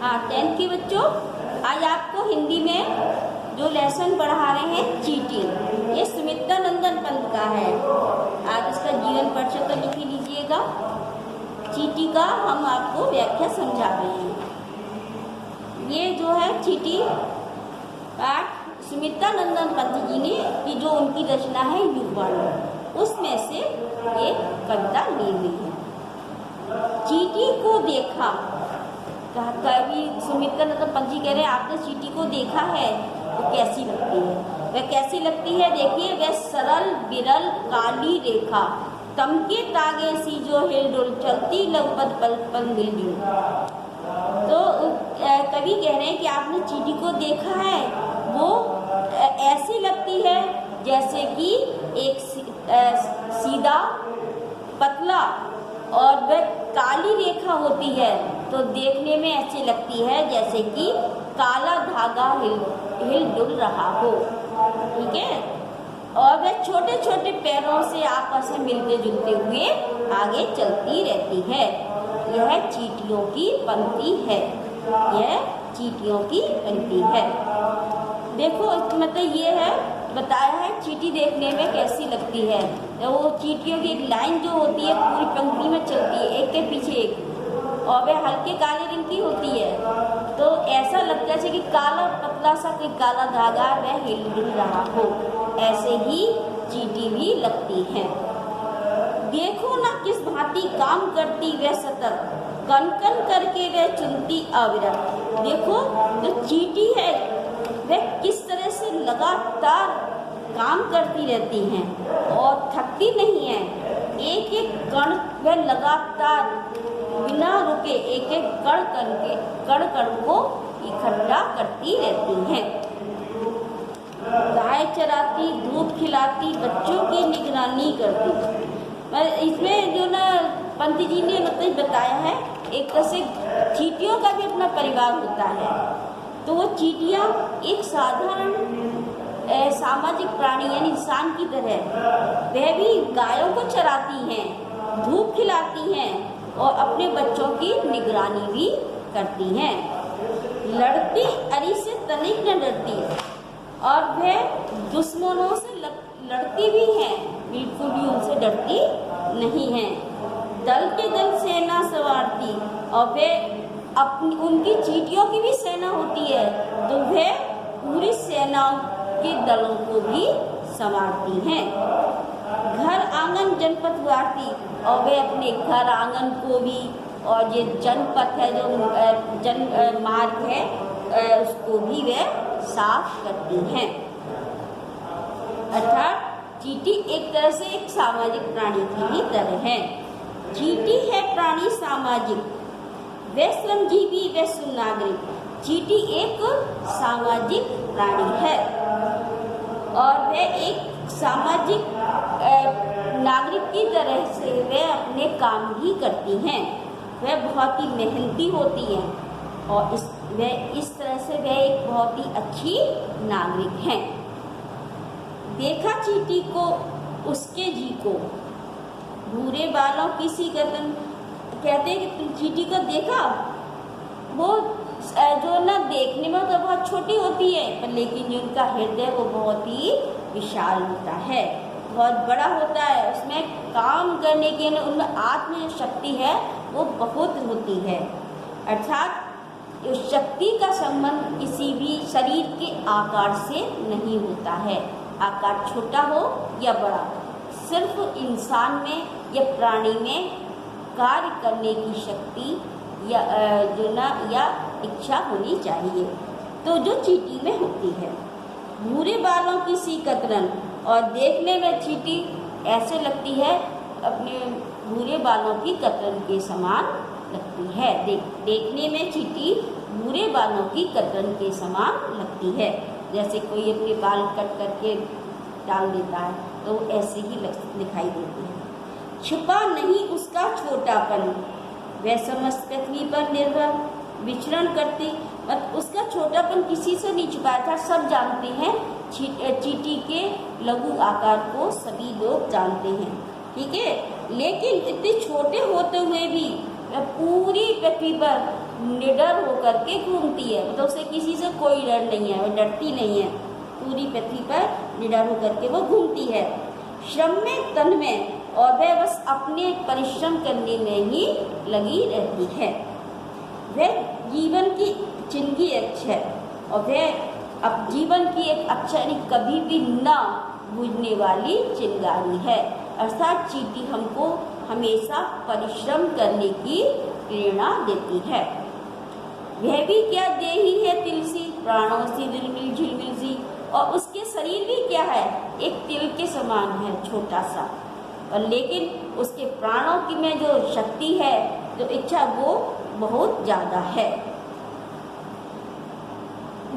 हाँ 10th के बच्चों, आज आपको हिंदी में जो लेसन पढ़ा रहे हैं चींटी, ये सुमित्रा नंदन पंत का है। आप इसका जीवन परिचय तो लिख लीजिएगा। चींटी का हम आपको व्याख्या समझा रहे हैं। ये जो है चींटी पाठ सुमित्रा नंदन पंत जी ने की जो उनकी रचना है युगवाणी, उसमें से ये कविता ली हुई है। चींटी को देखा, कवि सुमित्रा नंदन पंत जी कह रहे हैं आपने चींटी को देखा है वो कैसी लगती है। वह कैसी लगती है देखिए, वह सरल बिरल काली रेखा, तमके तागे सी जो हिलडुल, चलती लवपत पल पल मिलजुल। तो कवि कह रहे हैं कि आपने चींटी को देखा है, वो ऐसी लगती है जैसे कि एक सीधा पतला और वह काली रेखा होती है, तो देखने में ऐसी लगती है जैसे कि काला धागा हिल डुल रहा हो। ठीक है, और वह छोटे छोटे पैरों से आपस में मिलते जुलते हुए आगे चलती रहती है। यह चींटियों की पंक्ति है, यह चींटियों की पंक्ति है। देखो मतलब ये है बताया है चींटी देखने में कैसी लगती है। वो चींटियों की एक लाइन जो होती है पूरी पंक्ति में चलती है, एक के पीछे एक, और वह हल्के काले रंग की होती है, तो ऐसा लगता है कि काला पतला सा कोई काला धागा वह हिल रहा हो, ऐसे ही चींटी भी लगती है। देखो ना किस भांति काम करती वह सतत, कन कन करके वह चुनती अविरत। देखो जो चींटी है वह किस तरह से लगातार काम करती रहती हैं और थकती नहीं है। एक एक कण वह लगातार बिना रुके एक एक कण को इकट्ठा करती रहती हैं। गाय चराती, दूध खिलाती, बच्चों की निगरानी करती। इसमें जो ना पंत जी ने मतलब बताया है, एक तरह से चींटियों का भी अपना परिवार होता है, तो वो चींटियाँ एक साधारण सामाजिक प्राणी यानी इंसान की तरह वह भी गायों को चराती हैं, धूप खिलाती हैं और अपने बच्चों की निगरानी भी करती हैं। लड़ती अरी से तनिक न डरती और वह दुश्मनों से लड़ती भी हैं, बिल्कुल भी उनसे डरती नहीं हैं। दल के दल सेना संवारती और वह अपनी उनकी चींटियों की भी सेना होती है, तो वह पूरी सेनाओं के दलों को भी संवारती हैं। घर आंगन जनपद वारती और वे अपने घर आंगन को भी, और ये जनपथ है जो मार्ग है उसको भी वे साफ करती हैं। अर्थात चींटी एक तरह से एक सामाजिक प्राणी की ही तरह है। चींटी है प्राणी सामाजिक, वे श्रमजीवी वे सुनागरिक। चींटी एक सामाजिक प्राणी है और वह एक सामाजिक नागरिक की तरह से वह अपने काम भी करती हैं। वह बहुत ही मेहनती होती हैं और इस तरह से वह एक बहुत ही अच्छी नागरिक हैं। देखा चींटी को उसके जी को, भूरे बालों किसी कदम, कहते हैं कि तुम चींटी को देखा, वो जो ना देखने में तो बहुत छोटी होती है, पर लेकिन जो उनका हृदय वो बहुत ही विशाल होता है, बहुत बड़ा होता है। उसमें काम करने के उनमें आत्म शक्ति है वो बहुत होती है। अर्थात उस शक्ति का संबंध किसी भी शरीर के आकार से नहीं होता है, आकार छोटा हो या बड़ा, सिर्फ इंसान में या प्राणी में कार्य करने की शक्ति या या इच्छा होनी चाहिए, तो जो चींटी में होती है। भूरे बालों की सी कतरन, और देखने में चींटी ऐसे लगती है अपने भूरे बालों की कतरन के समान लगती है। देखने में चींटी भूरे बालों की कतरन के समान लगती है, जैसे कोई अपने बाल कट करके डाल देता है तो ऐसे ही दिखाई देती है। छुपा नहीं उसका छोटापन, वह समस्त पृथ्वी पर निर्भर विचरण करती, उसका छोटापन किसी से नहीं छुपाया था, सब जानते हैं। चींटी के लघु आकार को सभी लोग जानते हैं, ठीक है। लेकिन इतने छोटे होते हुए भी वह पूरी पृथ्वी पर निडर होकर के घूमती है, मतलब उसे किसी से कोई डर नहीं है, वो डरती नहीं है, पूरी पृथ्वी पर निडर होकर के वो घूमती है। श्रम में तन में, और वह बस अपने परिश्रम करने में ही लगी रहती है। वह जीवन की जिंदगी अच्छ है, और वह अब जीवन की एक अक्षर कभी भी ना बुझने वाली चिंगारी है। अर्थात चींटी हमको हमेशा परिश्रम करने की प्रेरणा देती है। वह भी क्या देही है तिल सी, प्राणों सी झिलमिल झिलमिल सी, और उसके शरीर भी क्या है, एक तिल के समान है, छोटा सा, और लेकिन उसके प्राणों की में जो शक्ति है, जो इच्छा, वो बहुत ज़्यादा है।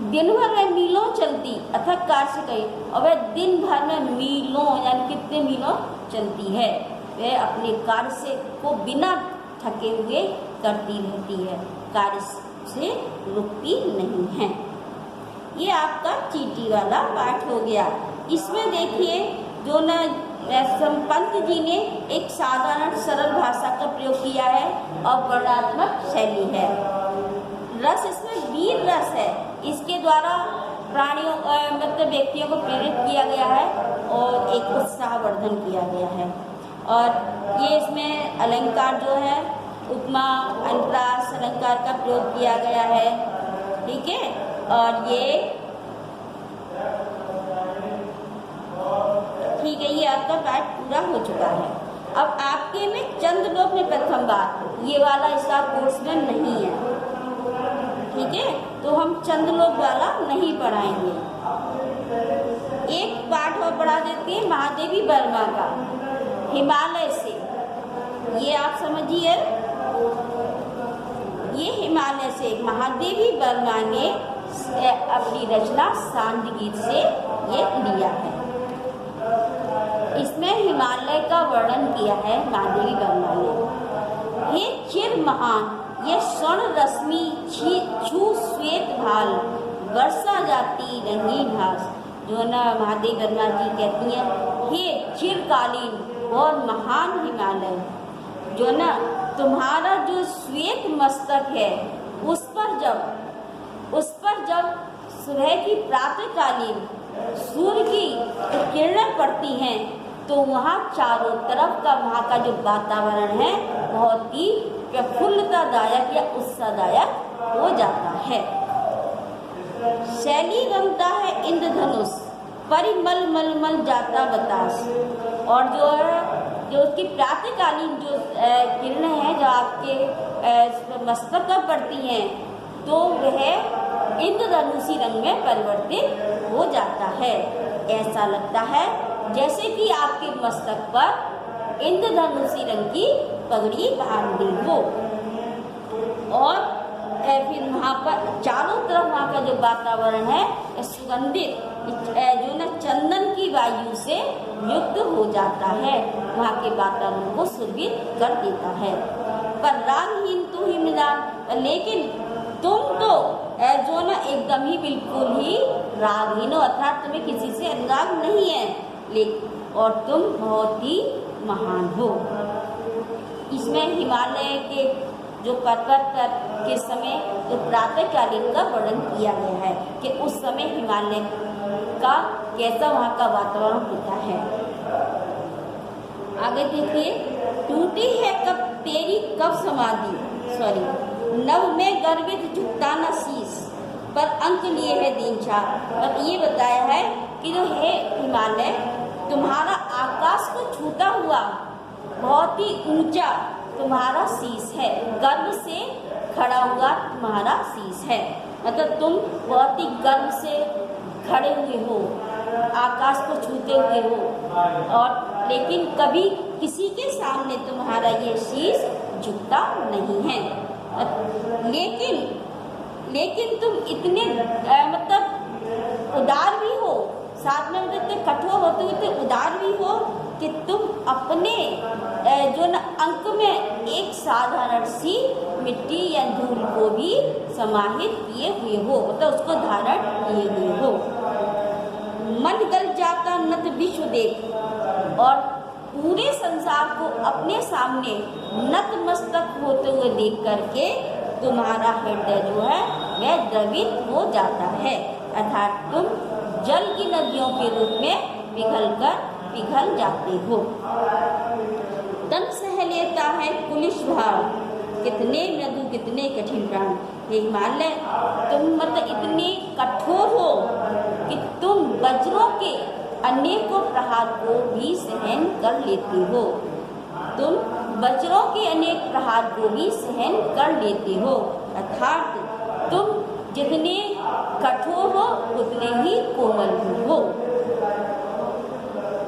दिन भर वह मीलों चलती अथक कार्य से कही, और वह दिन भर में मीलों यानी कितने मीलों चलती है, वह अपने कार्य से को बिना थके हुए करती रहती है, कार्य से रुकती नहीं है। ये आपका चींटी वाला पाठ हो गया। इसमें देखिए जो न संपंत जी ने एक साधारण सरल भाषा का प्रयोग किया है और वर्णनात्मक शैली है। रस इसमें वीर रस है, इसके द्वारा प्राणियों मतलब व्यक्तियों को प्रेरित किया गया है और एक उत्साहवर्धन किया गया है। और ये इसमें अलंकार जो है, उपमा अनुप्रास अलंकार का प्रयोग किया गया है, ठीक है। और ये ठीक है, ये आपका पाठ पूरा हो चुका है। अब आपके में चंद्रलोक में प्रथम बार, ये वाला इसका कोर्स में नहीं है, ठीक है, तो हम चंद्रलोक वाला नहीं पढ़ाएंगे। एक पाठ और पढ़ा देते हैं महादेवी वर्मा का, हिमालय से। ये आप समझिए, ये हिमालय से महादेवी वर्मा ने अपनी रचना सांड गीत से ये लिया है। इसमें हिमालय का वर्णन किया है महादेवी वर्मा ने। हे चिर महान, ये स्वर्ण रश्मि छू श्वेत भाल, वर्षा जाती रंगीन घास। जो ना महादेवी वर्मा जी कहती हैं, हे चिरकालीन और महान हिमालय, जो ना तुम्हारा जो श्वेत मस्तक है, उस पर जब सुबह की प्रातःकालीन सूर्य की किरणें पड़ती हैं, तो वहाँ चारों तरफ का वहाँ का जो वातावरण है बहुत ही प्रफुल्लतादायक या उत्साहदायक हो जाता है। शैली रंगता है इंद्रधनुष, परिमल मलमल जाता बतास। और जो उसकी प्रातःकालीन जो किरणें हैं, जो आपके मस्तक पर पड़ती हैं, तो वह इंद्रधनुषी रंग में परिवर्तित हो जाता है। ऐसा लगता है जैसे कि आपके मस्तक पर इंद्रधनुषी रंग की पगड़ी बांधी हो। और फिर वहाँ पर चारों तरफ वहाँ का जो वातावरण है सुगंधित, जो न चंदन की वायु से युक्त हो जाता है, वहाँ के वातावरण को सुरभित कर देता है। पर रागहीन तू ही मिलान, लेकिन तुम तो जो ना एकदम ही बिल्कुल ही रागहीन हो, अर्थात तुम्हें किसी से अनुराग नहीं है, लेकिन और तुम बहुत ही महान हो। इसमें हिमालय के जो पर्वत के समय जो प्रातःकालीन का वर्णन किया गया है कि उस समय हिमालय का कैसा वहाँ का वातावरण होता है। आगे देखिए, टूटी है कब तेरी कब समाधि, नव में गर्वित झुकता न शीश, पर अंक लिए है दीनछार। और ये बताया है कि जो है हिमालय तुम्हारा आकाश को छूता हुआ बहुत ही ऊंचा तुम्हारा शीश है, गर्व से खड़ा हुआ तुम्हारा शीश है। मतलब तुम बहुत ही गर्व से खड़े हुए हो, आकाश को छूते हुए हो, और लेकिन कभी किसी के सामने तुम्हारा ये शीश झुकता नहीं है। लेकिन तुम इतने मतलब उदार भी हो, साथ में मतलब इतने कठोर होते हुए इतने उदार भी हो कि तुम अपने जो न अंक में एक साधारण सी मिट्टी या धूल को भी समाहित किए हुए हो, मतलब उसको धारण किए हुए हो। मन गल जाता नत विश्व देख, और पूरे संसार को अपने सामने नतमस्तक होते हुए देख करके तुम्हारा हृदय जो है वह द्रवित हो जाता है, अर्थात तुम जल की नदियों के रूप में पिघल जाते हो। तन सह लेता है कुलिश भाव, कितने मृदु कितने कठिन प्राण। हे हिमालय, तुम मतलब इतने कठोर हो कि तुम वज्रों के अनेकों प्रहार को भी सहन कर लेते हो। तुम वज्रों के अनेक प्रहार को भी सहन कर लेते हो, अर्थात तुम जितने कठोर हो उतने ही कोमल हो।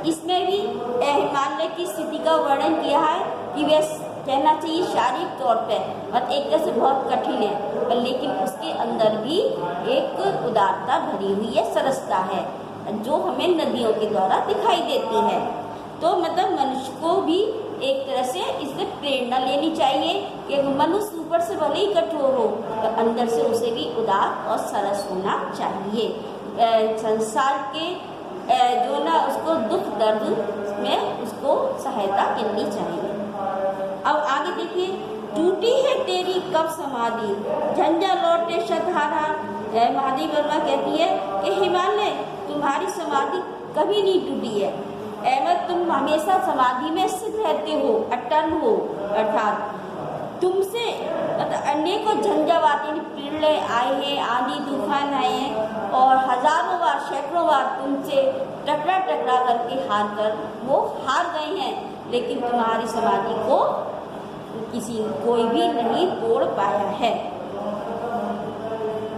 इसमें भी हिमालय की स्थिति का वर्णन किया है कि वह कहना चाहिए शारीरिक तौर पे मतलब एक तरह से बहुत कठिन है, पर लेकिन उसके अंदर भी एक उदारता भरी हुई है, सरसता है, जो हमें नदियों के द्वारा दिखाई देती है। तो मतलब मनुष्य को भी एक तरह से इससे प्रेरणा लेनी चाहिए कि मनुष्य ऊपर से भले ही कठोर हो तो अंदर से उसे भी उदार और सरस होना चाहिए। संसार के जो ना उसको दुख दर्द में उसको सहायता करनी चाहिए। अब आगे देखिए, टूटी है तेरी कब समाधि, झंझा लौटे शतहारा। महादेवी वर्मा कहती है कि हिमालय तुम्हारी समाधि कभी नहीं टूटी है, अहमद तुम हमेशा समाधि में स्थित रहते हो, अटल हो, अर्थात तुमसे अनेकों झंझावात पीड़े आए हैं, आंधी तूफान आए हैं और हजारों बार सैकड़ों बार तुमसे टकरा करके वो हार गए हैं, लेकिन तुम्हारी समाधि को कोई भी नहीं तोड़ पाया है।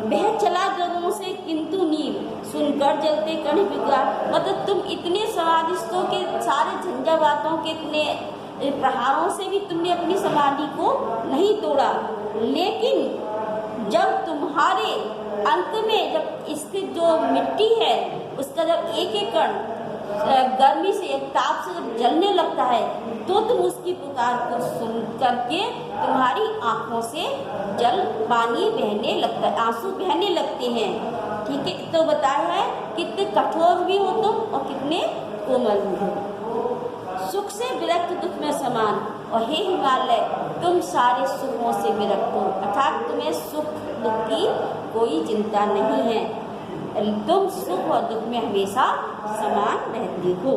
वह चला जगहों से किंतु नीम, सुनकर जलते कण विकार। मतलब तुम इतने समाधिस्थों के सारे झंझावातों के इतने प्रहारों से भी तुमने अपनी समाधि को नहीं तोड़ा, लेकिन जब तुम्हारे अंत में जब इसकी जो मिट्टी है उसका जब एक एक कण गर्मी से ताप से जब जलने लगता है तो तुम उसकी पुकार को सुन करके तुम्हारी आंखों से जल पानी बहने लगता है, आंसू बहने लगते हैं। ठीक है, तो बताया है कितने कठोर भी हो तुम और कितने कोमल भी हो। सुख से विरक्त दुख में समान, और हे हिमालय तुम सारे सुखों से विरक्त हो, अर्थात तुम्हें सुख दुख की कोई चिंता नहीं है, तुम सुख और दुख में हमेशा समान रहते हो।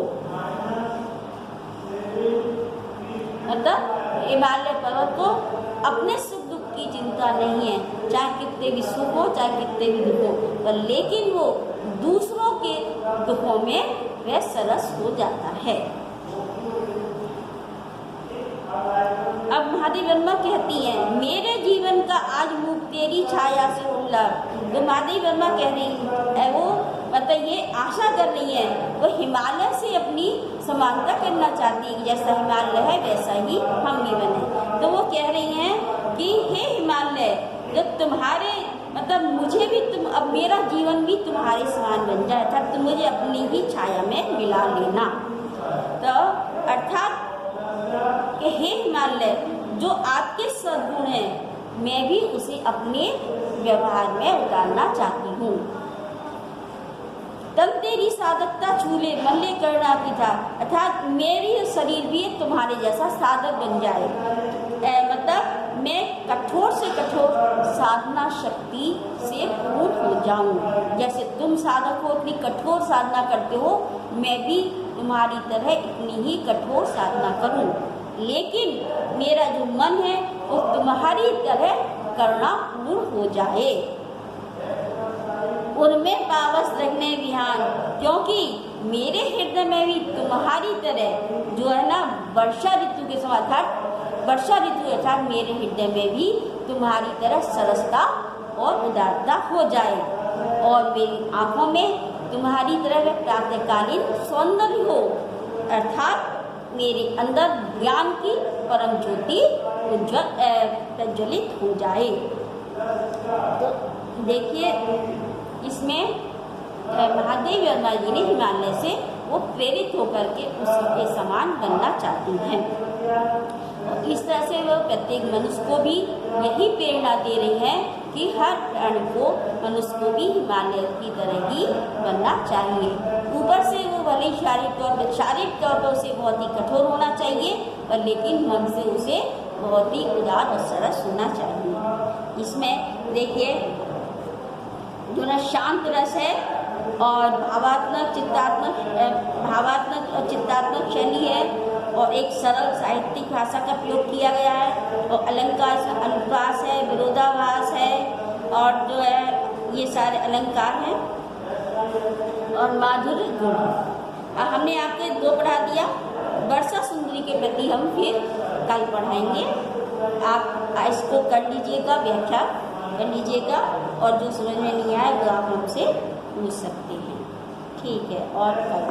मतलब हिमालय पर्वत को अपने सुख दुख की चिंता नहीं है, चाहे कितने भी सुख हो चाहे कितने भी दुख हो, पर लेकिन वो दूसरों के दुखों में वह सरस हो जाता है। अब महादेवी वर्मा कहती हैं, मेरे जीवन का आज मुख तेरी छाया से उल्लास। तो महादेवी वर्मा कह रही है, वो मतलब ये आशा कर रही है, वो हिमालय से अपनी समानता करना चाहती है, जैसा हिमालय है वैसा ही हम भी बने। तो वो कह रही हैं कि हे हिमालय, जब तुम्हारे मतलब मुझे भी तुम अब मेरा जीवन भी तुम्हारे समान बन जाए, अर्थात तुम मुझे अपनी ही छाया में मिला लेना। तो अर्थात कि हे हिमालय, जो आपके सद्गुण है मैं भी उसे अपने व्यवहार में उतारना चाहती हूँ। तब तेरी साधकता छूले मल्ले करना की था, अर्थात मेरी शरीर भी तुम्हारे जैसा साधक बन जाए, मतलब मैं कठोर से कठोर साधना शक्ति से पूर्ण हो जाऊं। जैसे तुम साधक हो इतनी कठोर साधना करते हो, मैं भी तुम्हारी तरह इतनी ही कठोर साधना करूं, लेकिन मेरा जो मन है वो तुम्हारी तरह करना पूर्ण हो जाए। उनमें पावस रखने विहान, क्योंकि मेरे हृदय में भी तुम्हारी तरह जो है ना वर्षा ऋतु के समान, वर्षा ऋतु अर्थात मेरे हृदय में भी तुम्हारी तरह सरसता और उदारता हो जाए, और मेरी आंखों में तुम्हारी तरह वह प्रातःकालीन सौंदर्य हो, अर्थात मेरे अंदर ज्ञान की परम ज्योति प्रज्वलित हो जाए। तो देखिए इसमें महादेवी वर्मा जी ने हिमालय से वो प्रेरित होकर के उसी के समान बनना चाहती हैं। इस तरह से वो प्रत्येक मनुष्य को भी यही प्रेरणा दे रही है कि हर प्राणी को मनुष्य को भी हिमालय की तरह ही बनना चाहिए। ऊपर से वो भले शारीरिक तौर पर उसे बहुत ही कठोर होना चाहिए, पर लेकिन मन से उसे बहुत ही उदार और सरस होना चाहिए। इसमें देखिए जो ना शांत रस है और भावात्मक और चित्तात्मक शैली है और एक सरल साहित्यिक भाषा का प्रयोग किया गया है और अलंकार अनुप्रास है, विरोधाभास है और जो है ये सारे अलंकार हैं और माधुर्य गुण। अब हमने आपके 2 पढ़ा दिया। वर्षा सुंदरी के प्रति हम फिर कल पढ़ाएंगे। आप इसको कर लीजिएगा, व्याख्या कर लीजिएगा और जो समझ में नहीं आए वो आप हमसे पूछ सकते हैं। ठीक है, और कल